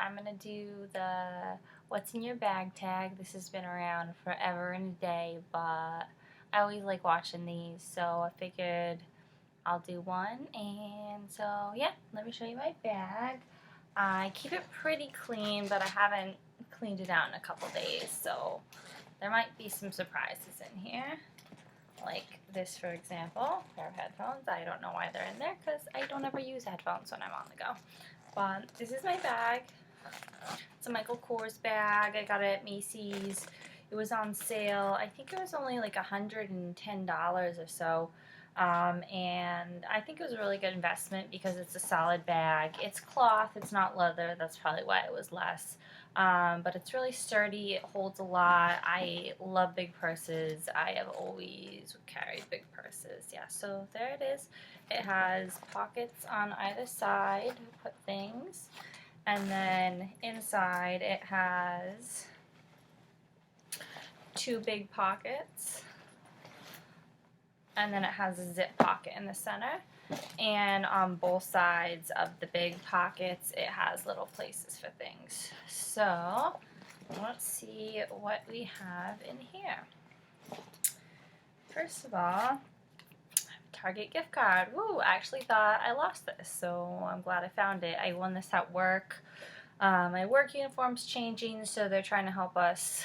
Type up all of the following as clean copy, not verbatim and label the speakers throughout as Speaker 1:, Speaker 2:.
Speaker 1: I'm going to do the what's in your bag tag. This has been around forever and a day, but I always like watching these, so I figured I'll do one. And so, yeah, let me show you my bag. I keep it pretty clean, but I haven't cleaned it out in a couple days, so there might be some surprises in here. Like this, for example, pair of headphones. I don't know why they're in there because I don't ever use headphones when I'm on the go. But this is my bag. It's a Michael Kors bag. I got it at Macy's. It was on sale. I think it was only like $110 or so. And I think it was a really good investment because it's a solid bag. It's cloth, it's not leather. That's probably why it was less. But it's really sturdy. It holds a lot. I love big purses. I have always carried big purses. Yeah, so there it is. It has pockets on either side to put things. And then inside it has two big pockets. And then it has a zip pocket in the center. And on both sides of the big pockets, it has little places for things. So let's see what we have in here. First of all, Target gift card. Woo, I actually thought I lost this, so I'm glad I found it. I won this at work. My work uniform's changing, so they're trying to help us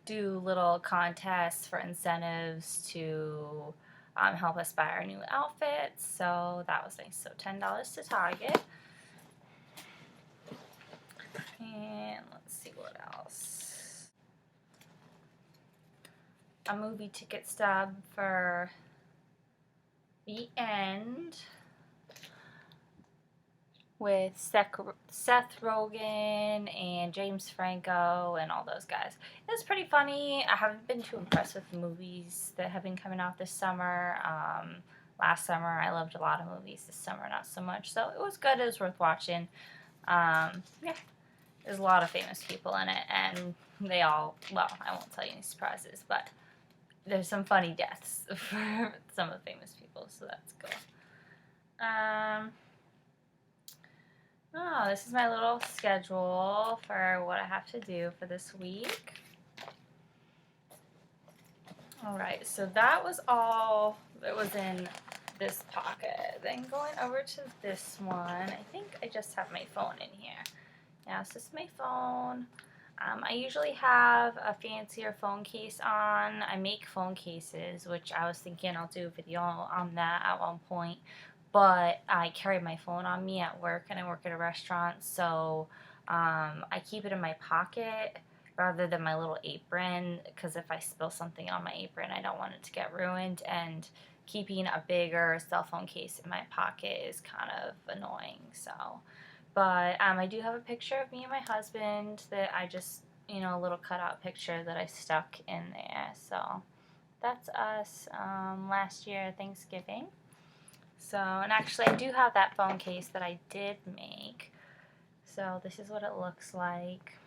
Speaker 1: do little contests for incentives to help us buy our new outfits. So that was nice. So $10 to Target. And let's see what else. A movie ticket stub for The End with Seth Rogen and James Franco and all those guys. It was pretty funny. I haven't been too impressed with the movies that have been coming out this summer. Last summer I loved a lot of movies. This summer not so much. So it was good. It was worth watching. Yeah, there's a lot of famous people in it, and they all, well, I won't tell you any surprises, but there's some funny deaths for some of the famous people, so that's cool. Oh, this is my little schedule for what I have to do for this week. Alright, so that was all that was in this pocket. Then going over to this one, I think I just have my phone in here. Yeah, it's just my phone. I usually have a fancier phone case on. I make phone cases, which I was thinking I'll do a video on that at one point. But I carry my phone on me at work, and I work at a restaurant, so I keep it in my pocket rather than my little apron, because if I spill something on my apron, I don't want it to get ruined, and keeping a bigger cell phone case in my pocket is kind of annoying. So, but I do have a picture of me and my husband that I just, a little cutout picture that I stuck in there. So that's us last year Thanksgiving. So, and actually I do have that phone case that I did make. So this is what it looks like.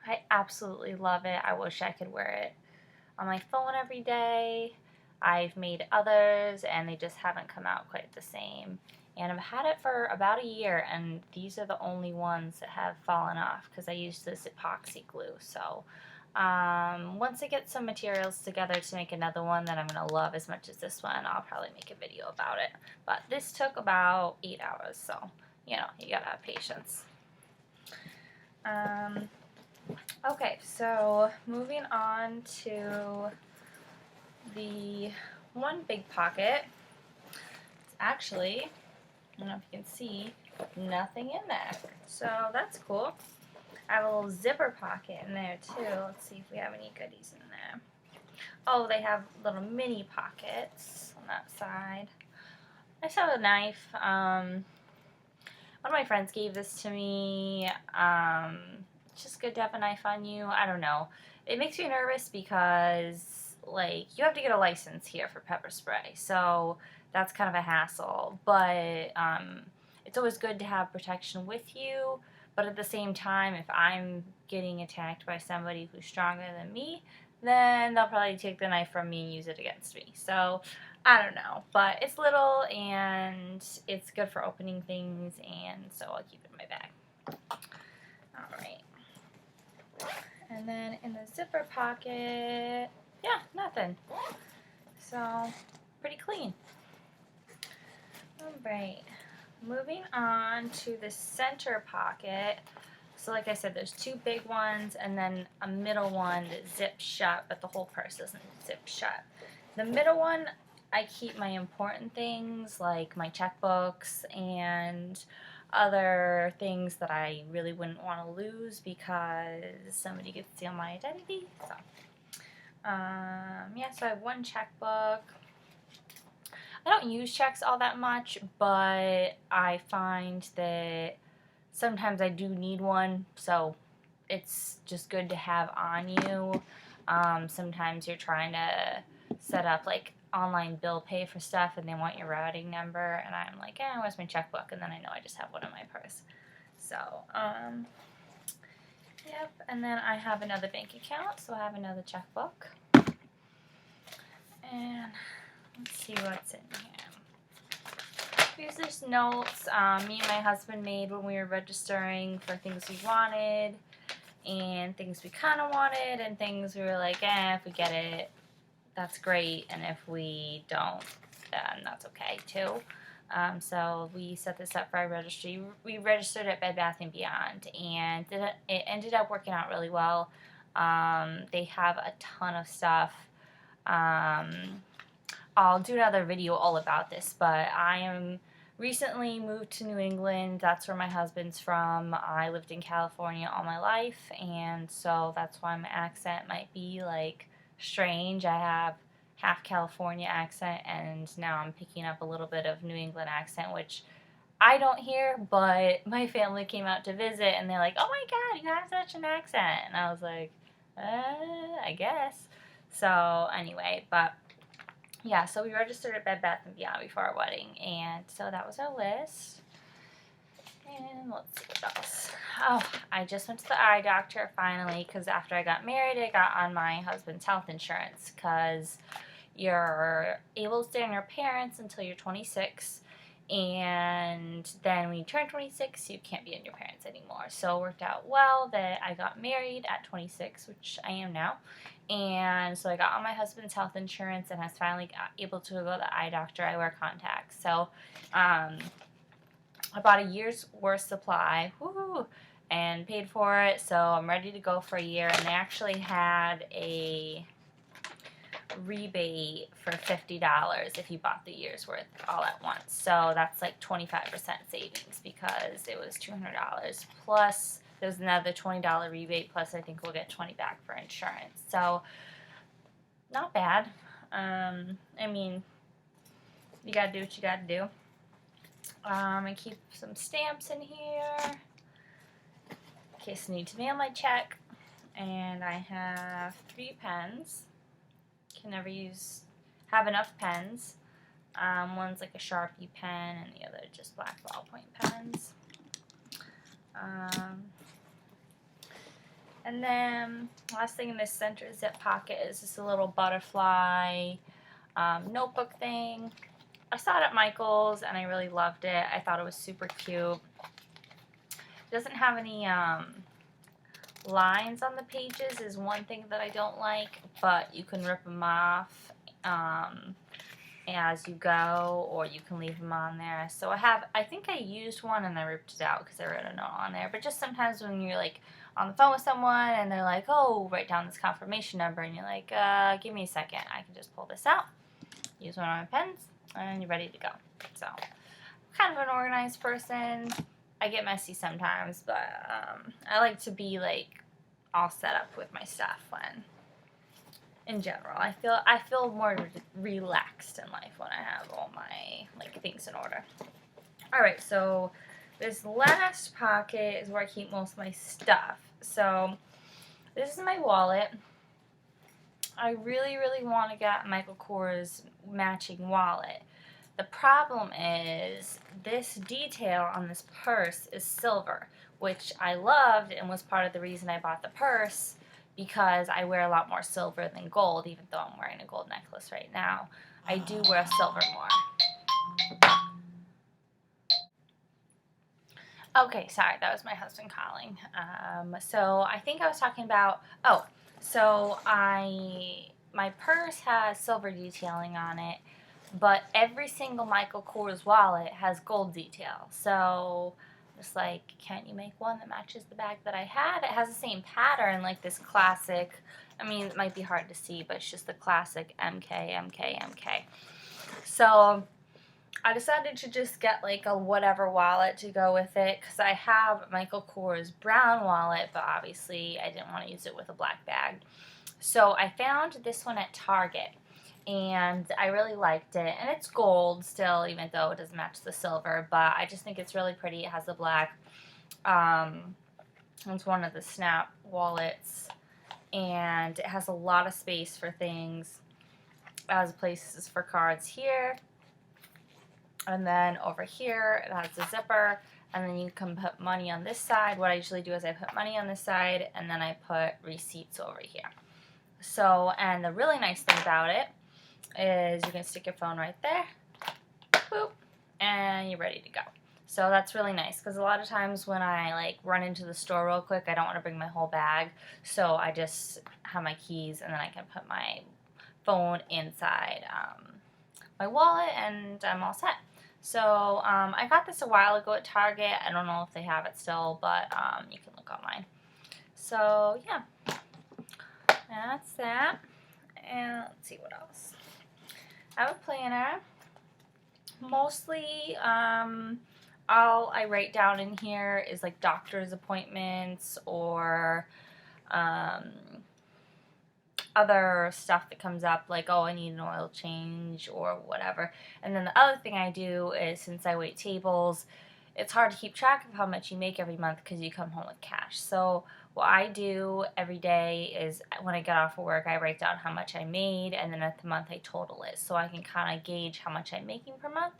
Speaker 1: I absolutely love it. I wish I could wear it on my phone every day. I've made others and they just haven't come out quite the same. And I've had it for about a year, and these are the only ones that have fallen off because I used this epoxy glue. So once I get some materials together to make another one that I'm going to love as much as this one, I'll probably make a video about it. But this took about 8 hours, so, you gotta have patience. Okay, so moving on to the one big pocket. It's actually, I don't know if you can see, nothing in there. So that's cool. I have a little zipper pocket in there too. Let's see if we have any goodies in there. Oh, they have little mini pockets on that side. I just have a knife. One of my friends gave this to me. It's just good to have a knife on you. I don't know. It makes me nervous because, like, you have to get a license here for pepper spray. So that's kind of a hassle. But it's always good to have protection with you. But at the same time, if I'm getting attacked by somebody who's stronger than me, then they'll probably take the knife from me and use it against me. So I don't know, but it's little and it's good for opening things, and so I'll keep it in my bag. Alright. And then in the zipper pocket, yeah, nothing. So, pretty clean. Alright, moving on to the center pocket. So like I said, there's two big ones and then a middle one that zips shut, but the whole purse doesn't zip shut. The middle one, I keep my important things like my checkbooks and other things that I really wouldn't want to lose because somebody could steal my identity. So, yeah, so I have one checkbook. I don't use checks all that much, but I find that sometimes I do need one, so it's just good to have on you. Sometimes you're trying to set up like online bill pay for stuff and they want your routing number, and I'm like, where's my checkbook? And then I know I just have one in my purse. So, yep, and then I have another bank account, so I have another checkbook. And let's see what's in here. Here's just notes me and my husband made when we were registering for things we wanted and things we kind of wanted and things we were like, if we get it, that's great, and if we don't, then that's okay too. So we set this up for our registry. We registered at Bed Bath & Beyond, and it ended up working out really well. They have a ton of stuff. I'll do another video all about this, but I am recently moved to New England. That's where my husband's from. I lived in California all my life, and so that's why my accent might be like strange. I have half California accent, and now I'm picking up a little bit of New England accent, which I don't hear, but my family came out to visit, and they're like, oh my god, you have such an accent. And I was like, I guess. So anyway, but yeah, so we registered at Bed Bath & Beyond before our wedding, and so that was our list. And let's see what else. Oh, I just went to the eye doctor finally, because after I got married, I got on my husband's health insurance, because you're able to stay on your parents until you're 26, and then when you turn 26, you can't be on your parents anymore. So it worked out well that I got married at 26, which I am now, and so I got on my husband's health insurance and I was finally able to go to the eye doctor. I wear contacts, so I bought a year's worth supply, and paid for it, so I'm ready to go for a year. And they actually had a rebate for $50 if you bought the year's worth all at once. So that's like 25% savings, because it was $200 plus there's another $20 rebate, plus I think we'll get $20 back for insurance. So not bad. I mean, you gotta do what you gotta do. I keep some stamps in here in case I need to mail my check, and I have 3 pens. Can never have enough pens. One's like a Sharpie pen, and the other just black ballpoint pens. And then last thing in this center zip pocket is just a little butterfly notebook thing. I saw it at Michael's and I really loved it. I thought it was super cute. It doesn't have any lines on the pages is one thing that I don't like, but you can rip them off as you go, or you can leave them on there. So I think I used one and I ripped it out because I wrote a note on there. But just sometimes when you're like on the phone with someone and they're like, oh, write down this confirmation number, and you're like, give me a second, I can just pull this out, use one of my pens, and you're ready to go. So I'm kind of an organized person. I get messy sometimes, but I like to be like all set up with my stuff when, in general, I feel more relaxed in life when I have all my like things in order. All right, so this last pocket is where I keep most of my stuff. So this is my wallet. I really, really want to get Michael Kors matching wallet. The problem is this detail on this purse is silver, which I loved and was part of the reason I bought the purse, because I wear a lot more silver than gold, even though I'm wearing a gold necklace right now. I do wear silver more. Okay, sorry, that was my husband calling. So I think I was talking about, so my purse has silver detailing on it, but every single Michael Kors wallet has gold detail. So just like, can't you make one that matches the bag that I had? It has the same pattern, like this classic, I mean, it might be hard to see, but it's just the classic MK, MK, MK. So I decided to just get like a whatever wallet to go with it because I have Michael Kors brown wallet, but obviously I didn't want to use it with a black bag. So I found this one at Target and I really liked it. And it's gold still, even though it doesn't match the silver, but I just think it's really pretty. It has the black. It's one of the Snap wallets and it has a lot of space for things. It has places for cards here. And then over here, it has a zipper, and then you can put money on this side. What I usually do is I put money on this side, and then I put receipts over here. So, and the really nice thing about it is you can stick your phone right there, boop, and you're ready to go. So that's really nice, because a lot of times when I like run into the store real quick, I don't want to bring my whole bag, so I just have my keys, and then I can put my phone inside my wallet, and I'm all set. So I got this a while ago at Target. I don't know if they have it still, but you can look online. So yeah, that's that. And let's see what else. I have a planner. Mostly all I write down in here is like doctor's appointments or other stuff that comes up, like, oh, I need an oil change or whatever. And then the other thing I do is, since I wait tables, it's hard to keep track of how much you make every month because you come home with cash. So what I do every day is when I get off of work, I write down how much I made, and then at the month I total it so I can kind of gauge how much I'm making per month.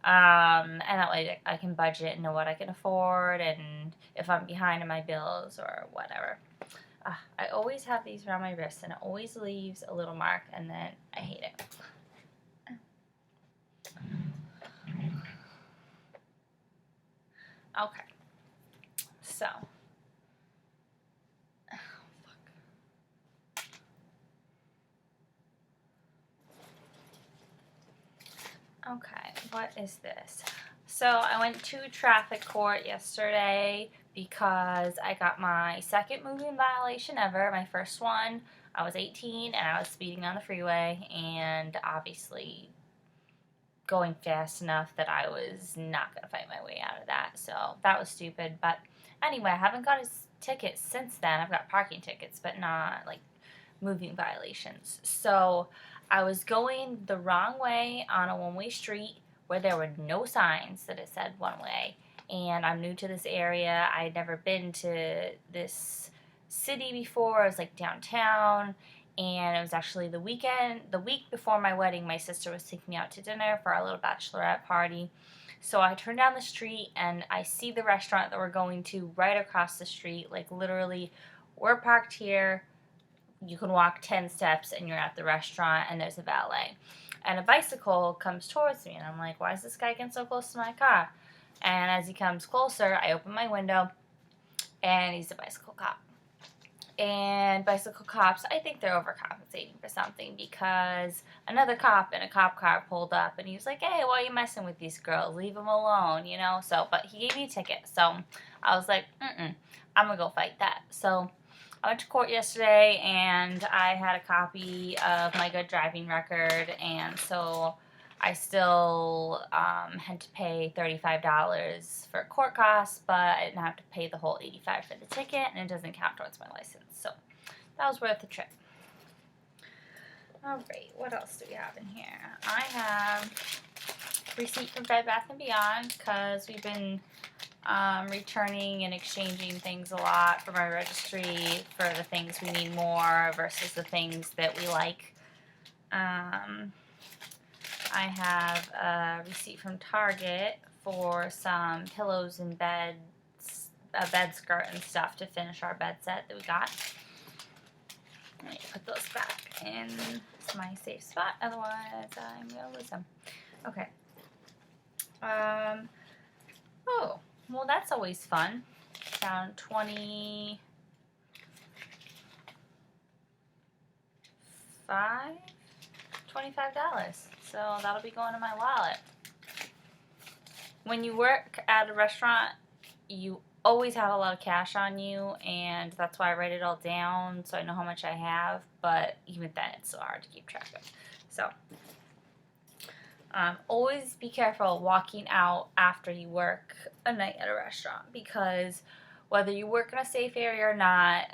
Speaker 1: And that way I can budget and know what I can afford and if I'm behind in my bills or whatever. I always have these around my wrist, and it always leaves a little mark, and then I hate it. Okay. So. Okay, what is this? So I went to traffic court yesterday because I got my second moving violation ever. My first one, I was 18 and I was speeding on the freeway and obviously going fast enough that I was not going to fight my way out of that. So that was stupid. But anyway, I haven't got a ticket since then. I've got parking tickets, but not like moving violations. So I was going the wrong way on a one-way street where there were no signs that it said one way. And I'm new to this area. I had never been to this city before. It was like downtown. And it was actually the week before my wedding, my sister was taking me out to dinner for our little bachelorette party. So I turn down the street and I see the restaurant that we're going to right across the street. Like literally, we're parked here. You can walk 10 steps and you're at the restaurant and there's a valet. And a bicycle comes towards me and I'm like, why is this guy getting so close to my car? And as he comes closer, I open my window and he's a bicycle cop. And bicycle cops, I think they're overcompensating for something because another cop in a cop car pulled up and he was like, hey, why are you messing with these girls? Leave them alone, you know? So, but he gave me a ticket. So I was like, I'm going to go fight that. So I went to court yesterday and I had a copy of my good driving record, and so I still had to pay $35 for court costs, but I didn't have to pay the whole $85 for the ticket, and it doesn't count towards my license. So that was worth the trip. Alright, what else do we have in here? I have receipt from Bed Bath & Beyond because we've been returning and exchanging things a lot from our registry for the things we need more versus the things that we like. I have a receipt from Target for some pillows and beds, a bed skirt and stuff to finish our bed set that we got. Let me put those back in my safe spot, otherwise I'm gonna lose them. Okay. Oh, well that's always fun. Found $25. So that'll be going in my wallet. When you work at a restaurant, you always have a lot of cash on you, and that's why I write it all down so I know how much I have, but even then it's so hard to keep track of. So always be careful walking out after you work a night at a restaurant, because whether you work in a safe area or not,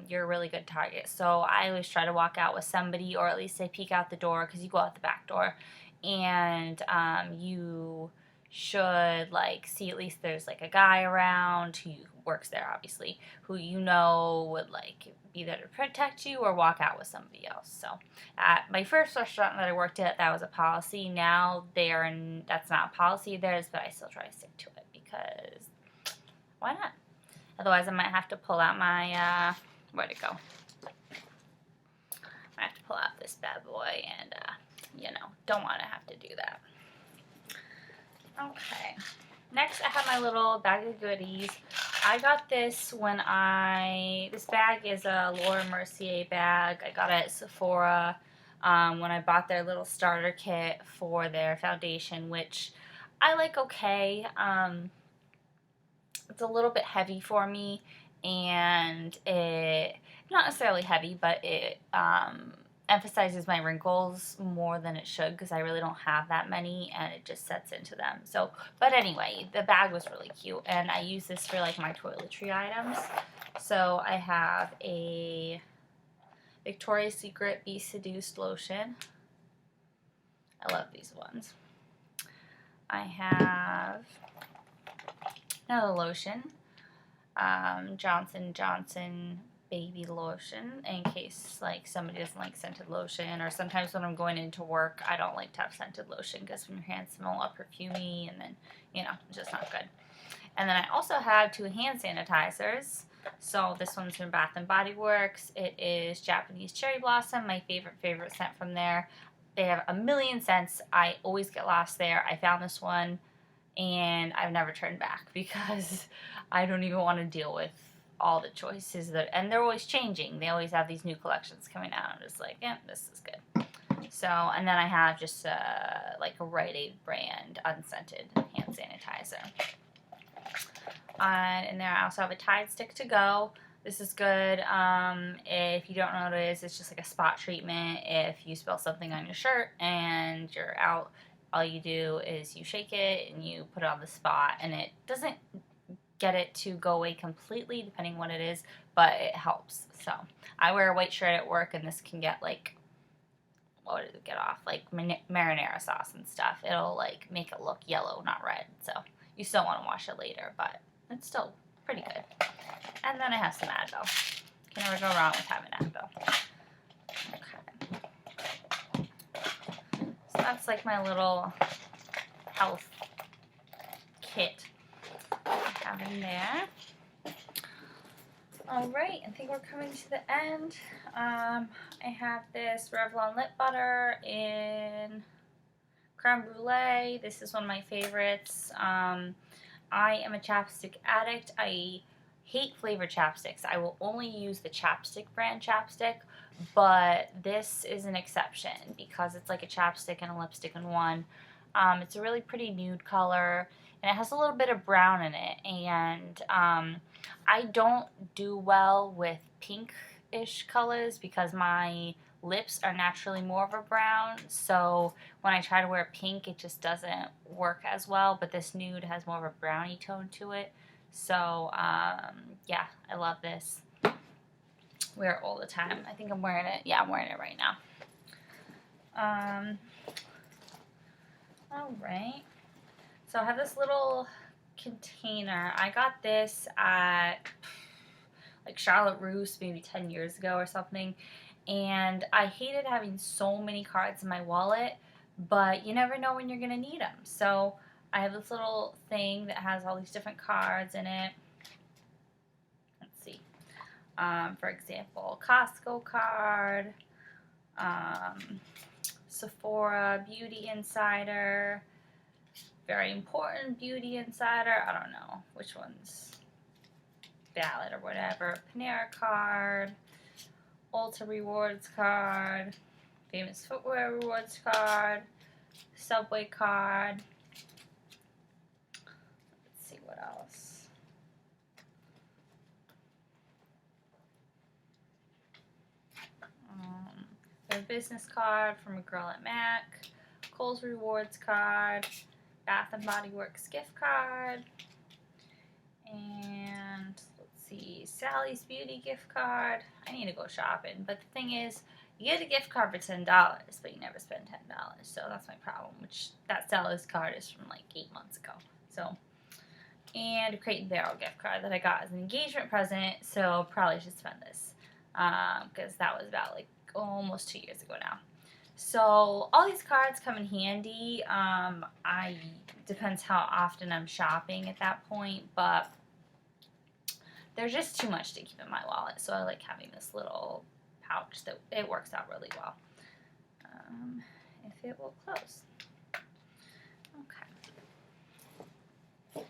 Speaker 1: you're a really good target. So I always try to walk out with somebody, or at least say peek out the door, because you go out the back door, and you should like see at least there's like a guy around who works there, obviously, who you know would like be there to protect you, or walk out with somebody else. So at my first restaurant that I worked at, that was a policy. Now that's not a policy of theirs, but I still try to stick to it, because why not? Otherwise I might have to pull out my where'd it go? I have to pull out this bad boy, and don't want to have to do that. Okay, next I have my little bag of goodies. I got this this bag is a Laura Mercier bag. I got it at Sephora when I bought their little starter kit for their foundation, which I like okay. It's a little bit heavy for me, and not necessarily heavy, but it emphasizes my wrinkles more than it should, because I really don't have that many, and it just sets into them. So, but anyway, the bag was really cute, and I use this for like my toiletry items. So I have a Victoria's Secret Be Seduced lotion. I love these ones. I have another lotion, Johnson & Johnson baby lotion, in case like somebody doesn't like scented lotion, or sometimes when I'm going into work I don't like to have scented lotion, because when your hands smell all perfumey, and then it's just not good. And then I also have 2 hand sanitizers. So this one's from Bath & Body Works. It is Japanese Cherry Blossom, my favorite scent from there. They have a million scents. I always get lost there. I found this one and I've never turned back, because I don't even want to deal with all the choices and they're always changing. They always have these new collections coming out. I'm just like, yeah, this is good. So, and then I have just like a Rite Aid brand unscented hand sanitizer. And there I also have a Tide Stick to Go. This is good. If you don't know what it is, it's just like a spot treatment. If you spill something on your shirt and you're out, all you do is you shake it and you put it on the spot, and it doesn't get it to go away completely, depending what it is, but it helps. So I wear a white shirt at work, and this can get like, what did it get off? Like marinara sauce and stuff. It'll like make it look yellow, not red. So you still want to wash it later, but it's still pretty good. And then I have some Advil. Can never go wrong with having Advil. Okay. So that's like my little health kit I have in there. Alright, I think we're coming to the end. I have this Revlon lip butter in Creme Brulee. This is one of my favorites. I am a chapstick addict. I hate flavored chapsticks. I will only use the chapstick brand chapstick, but this is an exception because it's like a chapstick and a lipstick in one. It's a really pretty nude color, and it has a little bit of brown in it, and I don't do well with pink-ish colors because my lips are naturally more of a brown, so when I try to wear pink, it just doesn't work as well, but this nude has more of a brownie tone to it. So, yeah, I love this. Wear it all the time. I think I'm wearing it. Yeah, I'm wearing it right now. Alright. So I have this little container. I got this at like Charlotte Russe maybe 10 years ago or something. And I hated having so many cards in my wallet, but you never know when you're going to need them. So I have this little thing that has all these different cards in it. Let's see. For example, Costco card, Sephora Beauty Insider, Very Important Beauty Insider. I don't know which one's valid or whatever. Panera card, Ulta Rewards card, Famous Footwear Rewards card, Subway card. Let's see what else. Their business card from a girl at Mac, Kohl's Rewards card, Bath and Body Works gift card, and let's see, Sally's Beauty gift card. I need to go shopping, but the thing is, you get a gift card for $10, but you never spend $10, so that's my problem, which that Sally's card is from like 8 months ago. So, and a Crate and Barrel gift card that I got as an engagement present, so probably should spend this, because that was about like almost 2 years ago now. So all these cards come in handy. Depends how often I'm shopping at that point, but they're just too much to keep in my wallet. So I like having this little pouch that it works out really well. If it will close. Okay.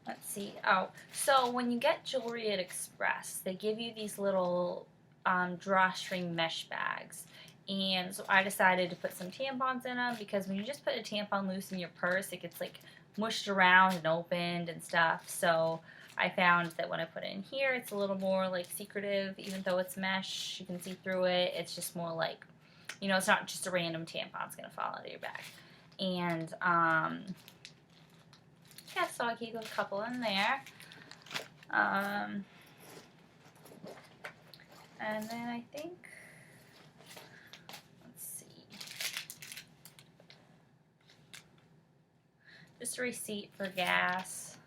Speaker 1: Let's see. Oh, so when you get jewelry at Express, they give you these little drawstring mesh bags. And so I decided to put some tampons in them because when you just put a tampon loose in your purse, it gets like mushed around and opened and stuff. So I found that when I put it in here, it's a little more like secretive, even though it's mesh, you can see through it. It's just more like, you know, it's not just a random tampon that's going to fall out of your bag. And, yeah, so I keep a couple in there. And then I think, let's see, just a receipt for gas,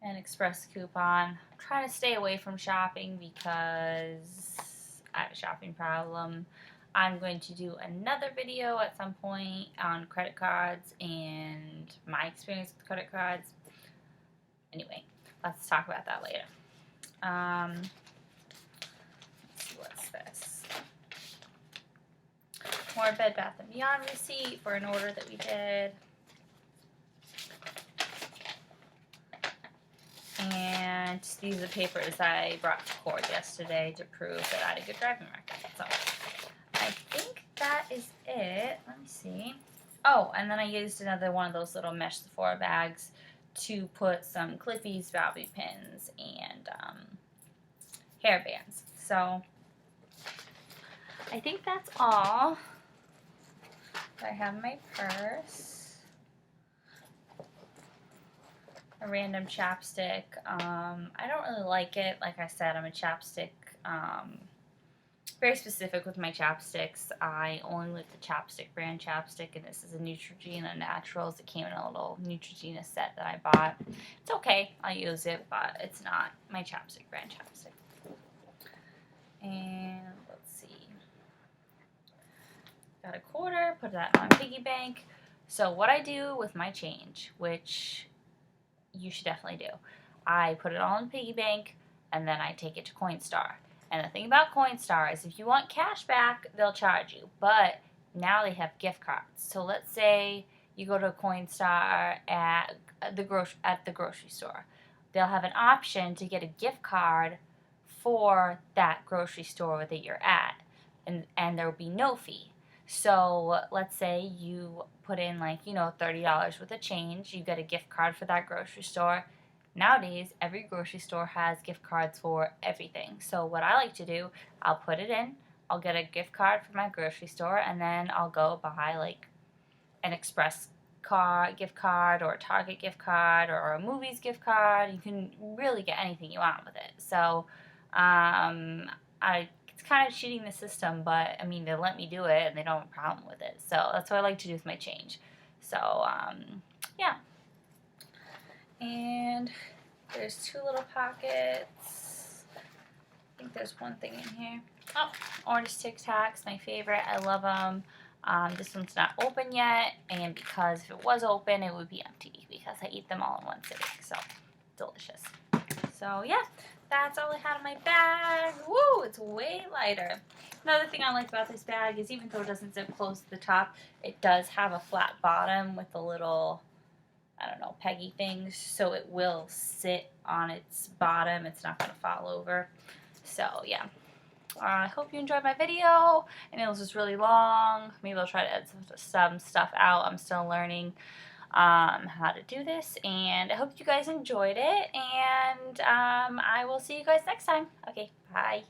Speaker 1: an Express coupon. I'm trying to stay away from shopping because I have a shopping problem. I'm going to do another video at some point on credit cards and my experience with credit cards. Anyway, let's talk about that later. Let's see, what's this? More Bed Bath & Beyond receipt for an order that we did. And these are the papers I brought to court yesterday to prove that I had a good driving record. So I think that is it. Let me see. Oh, and then I used another one of those little mesh Sephora bags to put some Clippies, bobby pins, and hair bands. So I think that's all. I have my purse, a random chapstick. I don't really like it. Like I said, I'm a chapstick, very specific with my chapsticks. I only like the Chapstick brand chapstick, and this is a Neutrogena Naturals. It came in a little Neutrogena set that I bought. It's okay, I use it, but it's not my chapstick brand chapstick. And let's see, got a quarter, put that on piggy bank. So what I do with my change, which you should definitely do, I put it all in piggy bank and then I take it to Coinstar. And the thing about Coinstar is if you want cash back, they'll charge you. But now they have gift cards. So let's say you go to Coinstar at the grocery store. They'll have an option to get a gift card for that grocery store that you're at. And there will be no fee. So let's say you put in like, $30 worth of change. You get a gift card for that grocery store. Nowadays, every grocery store has gift cards for everything. So what I like to do, I'll put it in, I'll get a gift card for my grocery store, and then I'll go buy like an Express gift card or a Target gift card or a Movies gift card. You can really get anything you want with it. So it's kind of cheating the system, but I mean, they let me do it and they don't have a problem with it. So that's what I like to do with my change. So yeah. And there's two little pockets. I think there's one thing in here. Oh, orange Tic Tacs, my favorite. I love them. This one's not open yet, and because if it was open, it would be empty because I eat them all in one sitting. So delicious. So yeah, that's all I had in my bag. Woo, it's way lighter. Another thing I like about this bag is even though it doesn't zip close to the top, it does have a flat bottom with a little, I don't know, peggy things, so it will sit on its bottom. It's not going to fall over. So yeah, I hope you enjoyed my video. I know this was really long. Maybe I'll try to edit some stuff out. I'm still learning how to do this, and I hope you guys enjoyed it, and I will see you guys next time. Okay, bye.